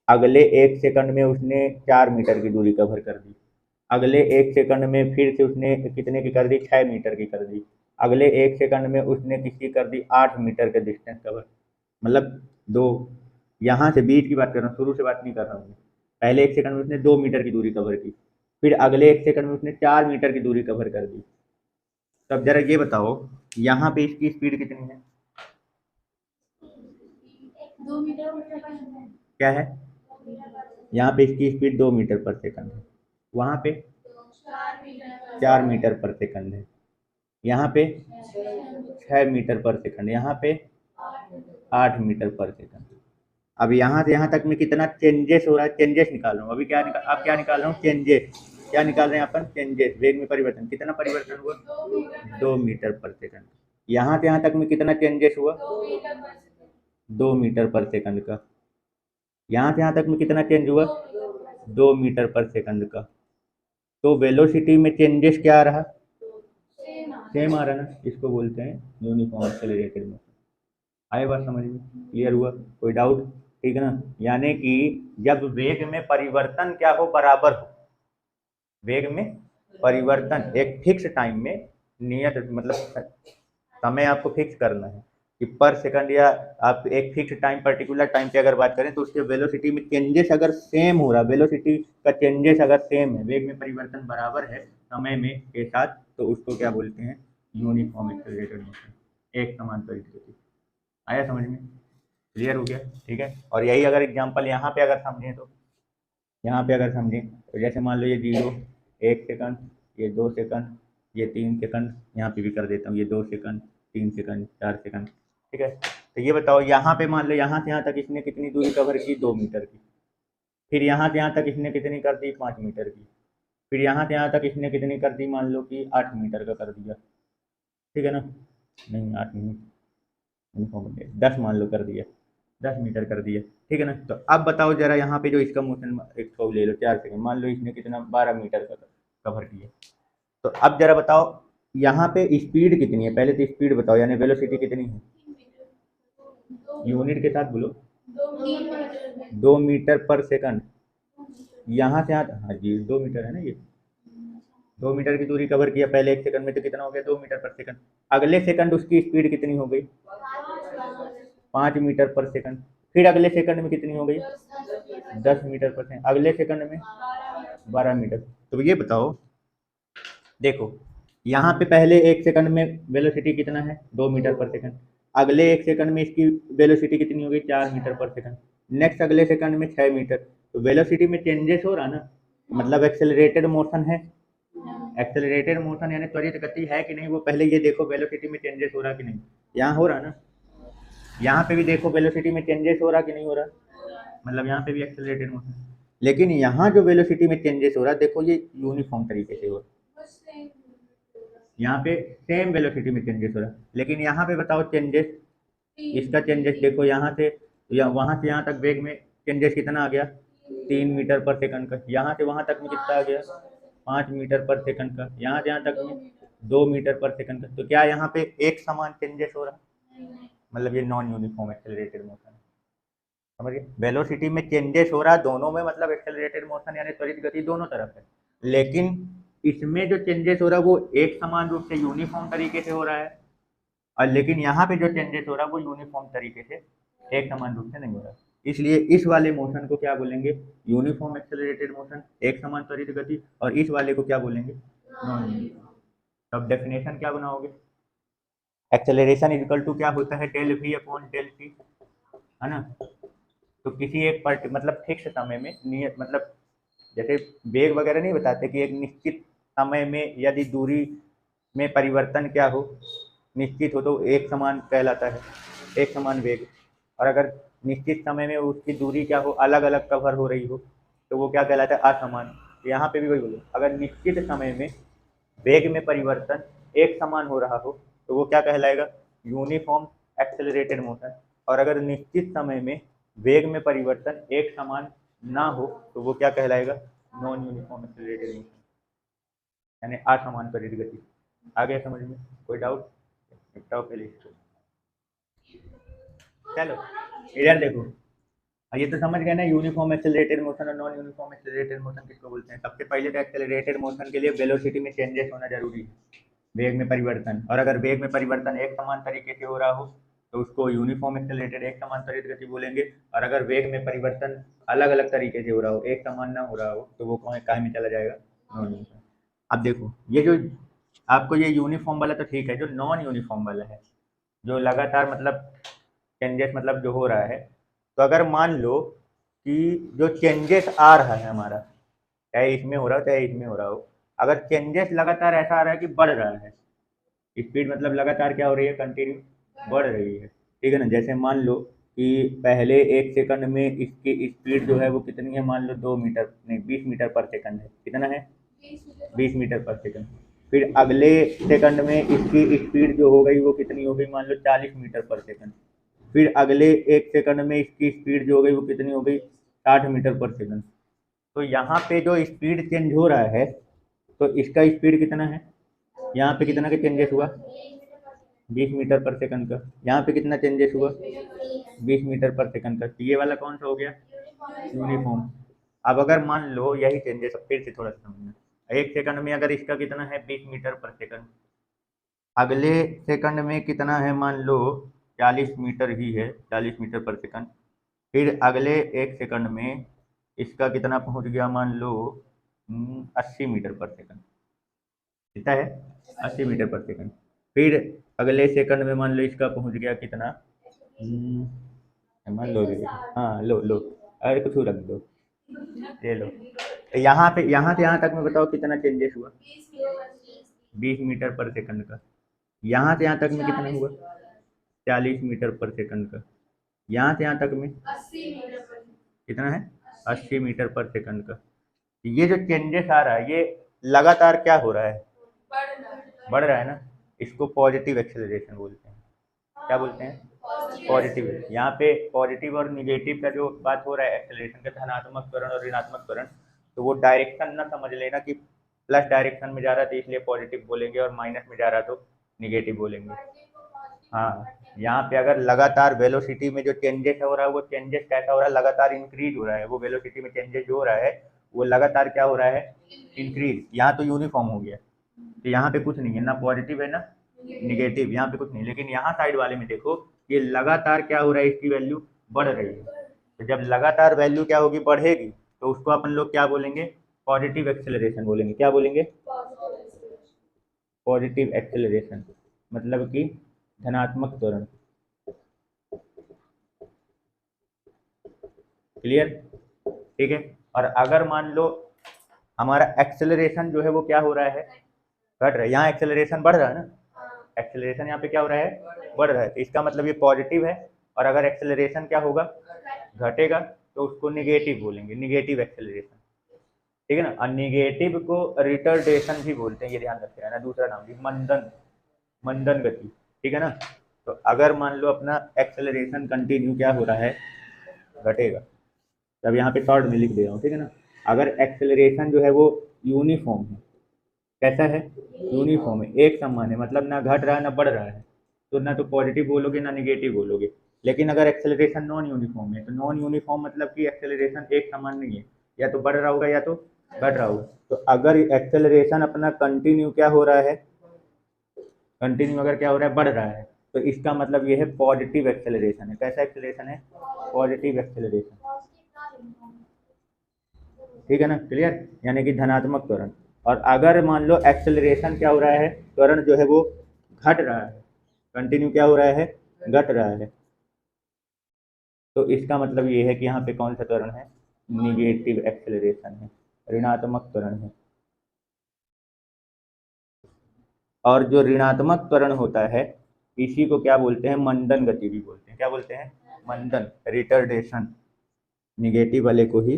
अगले 1 सेकंड में उसने 4 मीटर की दूरी कवर कर दी। अगले 1 सेकंड में फिर से उसने कितने की कर दी, 6 मीटर की कर दी। अगले 1 सेकंड में उसने किसकी कर दी, 8 मीटर का डिस्टेंस कवर। मतलब दो, यहाँ से बीच की बात कर रहा हूँ, शुरू से बात नहीं कर रहा हूँ। पहले 1 सेकंड में उसने 2 मीटर की दूरी कवर की, फिर अगले 1 सेकंड में उसने 4 मीटर की दूरी कवर कर दी। तब जरा ये बताओ यहाँ पे इसकी स्पीड कितनी है? 2 मीटर पर सेकंड। क्या है? यहाँ पे इसकी स्पीड 2 मीटर पर सेकंड है, वहाँ पे 4 मीटर पर सेकंड है, यहाँ पे 6 मीटर पर सेकंड, यहाँ पे 8 मीटर पर सेकंड। अब यहाँ से यहाँ तक में कितना चेंजेस हो रहा है, चेंजेस निकाल रहा हूँ अभी। अब क्या निकाल रहा हूँ, चेंजेस। क्या निकाल रहे हैं अपन, चेंजेस, वेग में परिवर्तन। कितना परिवर्तन हुआ, 2 मीटर पर सेकंड। यहाँ से यहाँ तक में कितना चेंजेस हुआ, 2 मीटर पर सेकंड का। यहाँ से यहाँ तक में कितना चेंज हुआ, 2 मीटर पर सेकंड का। तो वेलोसिटी में चेंजेस क्या आ रहा, सेम आ रहा ना, इसको बोलते हैं यूनिफॉर्म एक्सेलरेटेड मोशन। आए बात समझ में, क्लियर हुआ? कोई डाउट? ठीक है ना? यानी कि जब वेग में परिवर्तन क्या हो, बराबर हो, वेग में परिवर्तन एक फिक्स टाइम में, नियत मतलब समय आपको फिक्स करना है कि पर सेकंड, या आप एक फिक्स टाइम, पर्टिकुलर टाइम पे अगर बात करें तो उसके वेलोसिटी में चेंजेस अगर सेम हो रहा, वेलोसिटी का चेंजेस अगर सेम है, वेग में परिवर्तन बराबर है समय में के साथ, तो उसको क्या बोलते हैं, यूनिफॉर्म एक्सेलरेटेड मोशन, एक समान त्वरित गति। आया समझ में? क्लियर हो गया? ठीक है। और यही अगर एग्जांपल यहाँ पे अगर समझें, तो यहाँ पे अगर समझें तो जैसे मान लो ये 0, 1 सेकंड, ये 2 सेकंड, ये 3 सेकंड, यहाँ पे भी कर देता हूँ, ये 2 सेकंड, 3 सेकंड, 4 सेकंड। ठीक है? तो ये बताओ यहाँ पे मान लो यहाँ से यहाँ तक इसने कितनी दूरी कवर की, 2 मीटर की। फिर यहाँ से यहाँ तक इसने कितनी कर दी, 5 मीटर की। फिर यहाँ से यहाँ तक इसने कितनी कर दी, मान लो कि 8 मीटर का कर दिया। ठीक है ना? नहीं 8 नहीं, 10 मान लो कर दिया, 10 मीटर कर दिया। ठीक है ना? तो अब बताओ जरा यहाँ पे जो इसका मोशन, एक सौ ले लो, 4 सेकंड, मान लो इसने कितना 12 मीटर का कवर किया। तो अब जरा बताओ यहाँ पे स्पीड कितनी है, पहले तो स्पीड बताओ, यानी वेलोसिटी कितनी है, यूनिट के साथ बोलो, 2 मीटर पर सेकंड। यहाँ से यहाँ, हाँ जी 2 मीटर है ना, ये 2 मीटर की दूरी कवर किया पहले 1 सेकंड में, तो कितना हो गया, 2 मीटर पर सेकंड। अगले सेकंड उसकी स्पीड कितनी हो गई, 5 मीटर पर सेकंड। फिर अगले सेकंड में कितनी हो गई, 10 मीटर पर सेकंड। अगले सेकंड में 12 मीटर। तो ये बताओ, देखो यहाँ पे पहले 1 सेकंड में वेलोसिटी कितना है, 2 मीटर पर सेकंड। अगले 1 सेकंड में इसकी वेलोसिटी कितनी हो गई, 4 मीटर पर सेकंड। नेक्स्ट अगले सेकंड में 6 मीटर। तो वेलोसिटी में चेंजेस हो रहा ना, मतलब एक्सेलरेटेड मोशन है। एक्सेलरेटेड मोशन यानी त्वरित गति है कि नहीं, वो पहले ये देखो वेलोसिटी में चेंजेस हो रहा कि नहीं। यहाँ हो रहा ना, यहाँ पे भी देखो वेलोसिटी में चेंजेस हो रहा कि नहीं हो रहा, मतलब यहाँ पे भी एक्सेलरेटेड मोशन। लेकिन यहाँ जो वेलोसिटी में चेंजेस हो रहा है, देखो ये यूनिफॉर्म तरीके से हो रहा है, यहाँ पे सेम वेलोसिटी में चेंजेस हो रहा है। लेकिन यहाँ पे बताओ चेंजेस, इसका चेंजेस देखो, यहाँ से या वहाँ से यहाँ तक वेग में चेंजेस कितना आ गया, 3 मीटर पर सेकंड का। यहाँ से वहाँ तक में कितना आ गया, 5 मीटर पर सेकंड का। यहाँ से यहाँ तक में 2 मीटर पर सेकंड का। तो क्या यहाँ पे एक समान चेंजेस हो रहा, मतलब ये नॉन यूनिफॉर्म एक्सेलरेटेड मोशन है। समझिए, वेलोसिटी में चेंजेस हो रहा है दोनों में, मतलब एक्सेलरेटेड मोशन यानी त्वरित गति दोनों तरफ है। लेकिन इसमें जो चेंजेस हो रहा है वो एक समान रूप से यूनिफॉर्म तरीके से हो रहा है, और लेकिन यहाँ पे जो चेंजेस हो रहा है वो यूनिफॉर्म तरीके से, एक समान रूप से नहीं हो रहा। इसलिए इस वाले मोशन को क्या बोलेंगे, यूनिफॉर्म एक्सेलरेटेड मोशन, एक समान त्वरित गति। और इस वाले को क्या बोलेंगे, नॉन यूनिफॉर्म। तब डेफिनेशन क्या बनाओगे, एक्सेलरेशन इक्वल टू क्या होता है, del v upon del t, है ना। तो किसी एक मतलब फिक्स समय में नियत मतलब जैसे वेग वगैरह नहीं बताते कि एक निश्चित समय में यदि दूरी में परिवर्तन क्या हो, निश्चित हो, तो एक समान कहलाता है, एक समान वेग। और अगर निश्चित समय में उसकी दूरी क्या हो, अलग अलग कवर हो रही हो, तो वो क्या कहलाता है, असमान। यहाँ पे भी वही बोलो, अगर निश्चित समय में वेग में परिवर्तन एक समान हो रहा हो तो वो क्या कहलाएगा, यूनिफॉर्म एक्सेलरेटेड मोशन। और अगर निश्चित समय में वेग में परिवर्तन एक समान ना हो तो वो क्या कहलाएगा, नॉन यूनिफॉर्म एक्सेलरेटेड मोशन, यानी असमान त्वरित गति। आ गया समझ में, कोई डाउट, निपटाओ पहले इसको। चलो इधर देखो, ये तो समझ गए ना, यूनिफॉर्म एक्सेलरेटेड मोशन और नॉन यूनिफॉर्म एक्सेलरेटेड मोशन किसको बोलते हैं। सबसे पहले तो एक्सेलरेटेड मोशन के लिए वेलोसिटी में चेंजेस होना जरूरी है, वेग में परिवर्तन। और अगर वेग में परिवर्तन एक समान तरीके से हो रहा हो तो उसको यूनिफॉर्म एक्सेलरेटेड एक समान त्वरित गति बोलेंगे। और अगर वेग में परिवर्तन अलग अलग तरीके से हो रहा हो, एक समान ना हो रहा हो, तो वो कौन काय में चला जाएगा, नॉन यूनिफॉर्म। अब देखो ये जो आपको ये यूनिफॉर्म वाला तो ठीक है, जो नॉन यूनिफॉर्म वाला है, जो लगातार मतलब चेंजेस मतलब जो हो रहा है, तो अगर मान लो कि जो चेंजेस आ रहा है हमारा, चाहे इसमें हो रहा हो चाहे इसमें हो रहा हो, अगर चेंजेस लगातार ऐसा आ रहा है कि बढ़ रहा है, स्पीड मतलब लगातार क्या हो रही है, कंटिन्यू बढ़ रही है, ठीक है ना। जैसे मान लो कि पहले एक सेकंड में इसकी स्पीड जो है वो कितनी है, मान लो 2 मीटर नहीं 20 मीटर पर सेकंड है, कितना है, 20 मीटर पर सेकंड। फिर अगले सेकंड में इसकी स्पीड जो हो गई वो कितनी हो गई, मान लो 40 मीटर पर सेकंड। फिर अगले एक सेकंड में इसकी स्पीड जो हो गई वो कितनी हो गई, 60 मीटर पर सेकंड। तो यहाँ पे जो स्पीड चेंज हो रहा है, तो इसका स्पीड कितना है, यहाँ पे कितना का चेंजेस हुआ, 20 मीटर पर सेकंड का। यहाँ पे कितना चेंजेस हुआ, 20 मीटर पर सेकंड का। तो ये वाला कौन सा हो गया, यूनिफॉर्म। अब अगर मान लो यही चेंजेस, फिर से थोड़ा सा समझना, एक सेकंड में अगर इसका कितना है 20 मीटर पर सेकंड, अगले सेकंड में कितना है, मान लो 40 मीटर ही है, 40 मीटर पर सेकंड। फिर अगले एक सेकंड में इसका कितना पहुंच गया, मान लो 80 मीटर पर सेकंड, कितना है, 80 मीटर पर सेकंड। फिर अगले सेकंड में मान लो इसका पहुंच गया कितना, मान लो हाँ लो लो, अरे कुछ रख दो, ये लो। तो यहाँ पे यहाँ से यहाँ तक में बताओ कितना चेंजेस हुआ, 20 मीटर पर सेकंड का। यहाँ से यहाँ तक में कितना हुआ, 40 मीटर पर सेकंड का। यहाँ से यहाँ तक में कितना है, 80 मीटर पर सेकंड का। ये जो चेंजेस आ रहा है ये लगातार क्या हो रहा है, बढ़ रहा है ना। इसको पॉजिटिव एक्सेलरेशन बोलते हैं। क्या बोलते हैं, पॉजिटिव। यहाँ पे पॉजिटिव और निगेटिव का जो बात हो रहा है एक्सेलरेशन का, धनात्मक त्वरण और ऋणात्मक त्वरण, तो वो डायरेक्शन ना समझ लेना कि प्लस डायरेक्शन में जा रहा था इसलिए पॉजिटिव बोलेंगे और माइनस में जा रहा तो निगेटिव बोलेंगे। हाँ, यहाँ पे अगर लगातार वेलोसिटी में जो चेंजेस हो रहा है वो चेंजेस कैसा हो रहा है, लगातार इंक्रीज हो रहा है। वो वेलोसिटी में चेंजेस जो हो रहा है वो लगातार क्या हो रहा है, इंक्रीज। यहाँ तो यूनिफॉर्म हो गया, तो यहाँ पे कुछ नहीं है, ना पॉजिटिव है ना निगेटिव, यहाँ पे कुछ नहीं। लेकिन यहाँ साइड वाले में देखो, ये लगातार क्या हो रहा है, इसकी वैल्यू बढ़ रही है। तो जब लगातार वैल्यू क्या होगी, बढ़ेगी, तो उसको अपन लोग क्या बोलेंगे, पॉजिटिव एक्सेलरेशन बोलेंगे। क्या बोलेंगे, पॉजिटिव एक्सेलरेशन, मतलब कि धनात्मक त्वरण। क्लियर, ठीक है। और अगर मान लो हमारा एक्सेलरेशन जो है वो क्या हो रहा है, घट रहा है, यहाँ एक्सेलरेशन बढ़ रहा है ना, एक्सेलरेशन यहाँ पे क्या हो रहा है, बढ़ रहा है, तो इसका मतलब ये पॉजिटिव है। और अगर एक्सेलरेशन क्या होगा, घटेगा, तो उसको निगेटिव बोलेंगे, निगेटिव एक्सेलरेशन, ठीक है ना। और निगेटिव को रिटर्डेशन भी बोलते हैं, ये ध्यान रखते हैं ना, दूसरा नाम भी मंदन, मंदन गति, ठीक है ना। तो अगर मान लो अपना एक्सेलरेशन कंटिन्यू क्या हो रहा है, घटेगा, तब यहाँ पे शॉर्ट में लिख दे रहा हूँ, ठीक है ना। अगर एक्सेलरेशन जो है वो यूनिफॉर्म है, कैसा है, यूनिफॉर्म है, एक समान है, मतलब ना घट रहा है ना बढ़ रहा है, तो ना तो पॉजिटिव बोलोगे ना निगेटिव बोलोगे। लेकिन अगर एक्सेलरेशन नॉन यूनिफॉर्म है, तो नॉन यूनिफॉर्म मतलब कि एक्सेलरेशन एक समान नहीं है, या तो बढ़ रहा होगा या तो घट रहा होगा। तो अगर एक्सेलरेशन अपना कंटिन्यू क्या हो रहा है, कंटिन्यू अगर क्या हो रहा है, बढ़ रहा है, तो इसका मतलब ये है पॉजिटिव एक्सेलरेशन है। कैसा एक्सेलरेशन है, पॉजिटिव एक्सेलरेशन, ठीक है ना, क्लियर, यानी कि धनात्मक त्वरण। और अगर मान लो एक्सेलरेशन क्या हो रहा है, त्वरण जो है वो घट रहा है, कंटिन्यू क्या हो रहा है, घट रहा है। तो इसका मतलब ये है कि यहाँ पे कौन सा त्वरण है, निगेटिव एक्सेलरेशन है, ऋणात्मक त्वरण है। और जो ऋणात्मक त्वरण होता है इसी को क्या बोलते हैं, मंदन गति भी बोलते हैं। क्या बोलते हैं, मंदन, रिटर्डेशन। निगेटिव वाले को ही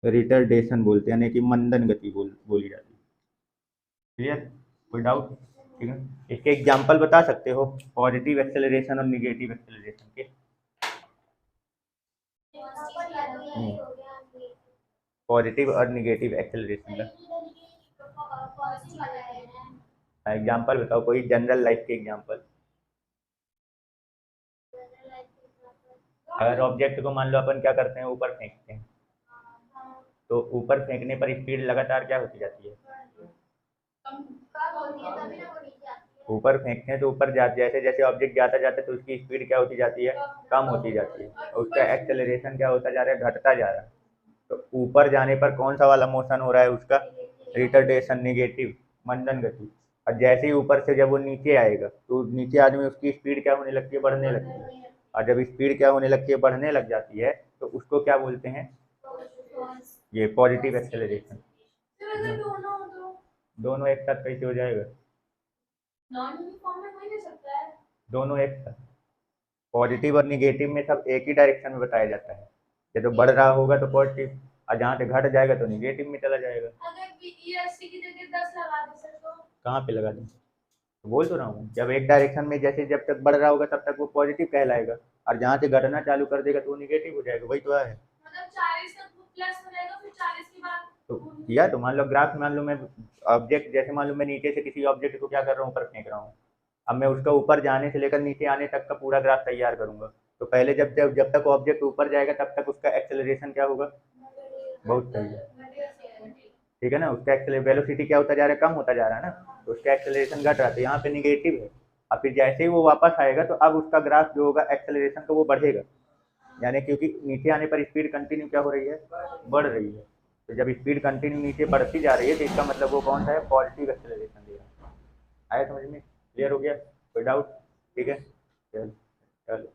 रिटर्डेशन बोलते हैं, यानी कि मंदन गति बोली जाती है। क्लियर, कोई डाउट? ठीक है, इसके एग्जांपल बता सकते हो पॉजिटिव एक्सेलरेशन और निगेटिव एक्सेलरेशन के? पॉजिटिव और निगेटिव एक्सेलरेशन का एग्जांपल बताओ, कोई जनरल लाइफ के एग्जांपल। अगर ऑब्जेक्ट को मान लो अपन क्या करते हैं, ऊपर फेंकते हैं, तो ऊपर फेंकने पर स्पीड लगातार क्या होती जाती है, ऊपर फेंकते हैं तो ऊपर जैसे जैसे ऑब्जेक्ट जाता जाता है तो उसकी स्पीड क्या होती जाती है, कम होती जाती है, और उसका एक्सेलरेशन क्या होता जा रहा है, घटता जा रहा है। तो ऊपर जाने पर कौन सा वाला मोशन हो रहा है उसका, रिटर्डेशन, निगेटिव, मंदन गति। और जैसे ही ऊपर से जब वो नीचे आएगा तो नीचे आने में उसकी स्पीड क्या होने लगती है, बढ़ने लगती है। और जब स्पीड क्या होने लगती है, बढ़ने लग जाती है, तो उसको क्या बोलते हैं, ये पॉजिटिव एक्सेलरेशन। दोनों एक साथ कैसे हो जाएगा, दोनों एक साथ। पॉजिटिव और निगेटिव में सब एक ही डायरेक्शन में बताया जाता है। ये तो बढ़ रहा होगा तो पॉजिटिव, और जहाँ से घट जाएगा तो निगेटिव में चला जाएगा। कहाँ पे लगा दें, बोल तो रहा हूँ, जब एक डायरेक्शन में जैसे जब तक बढ़ रहा होगा तब तक वो पॉजिटिव कहलाएगा, और जहाँ से घटना चालू कर देगा तो वो निगेटिव हो जाएगा। वही तो है, तो किया तो मान लो ग्राफ, मान लो मैं ऑब्जेक्ट, जैसे मान लो मैं नीचे से किसी ऑब्जेक्ट को क्या कर रहा हूँ, ऊपर फेंक रहा हूँ। अब मैं उसका ऊपर जाने से लेकर नीचे आने तक का पूरा ग्राफ तैयार करूंगा। तो पहले जब तक ऑब्जेक्ट ऊपर जाएगा तब तक उसका एक्सेलरेशन क्या होगा, बहुत सही है, ठीक है ना। उसका वेलोसिटी क्या होता जा रहा है, कम होता जा रहा है ना, तो उसका एक्सेलरेशन घट रहा है, तो यहाँ पे निगेटिव है। और फिर जैसे ही वो वापस आएगा तो अब उसका ग्राफ जो होगा एक्सेलरेशन का वो बढ़ेगा, यानी क्योंकि नीचे आने पर स्पीड कंटिन्यू क्या हो रही है, बढ़ रही है। तो जब स्पीड कंटिन्यू नीचे बढ़ती जा रही है तो इसका मतलब वो कौन सा है, पॉजिटिव एक्सेलरेशन दे रहा है। आया समझ में, क्लियर हो गया, कोई डाउट? ठीक है, चलो चलो।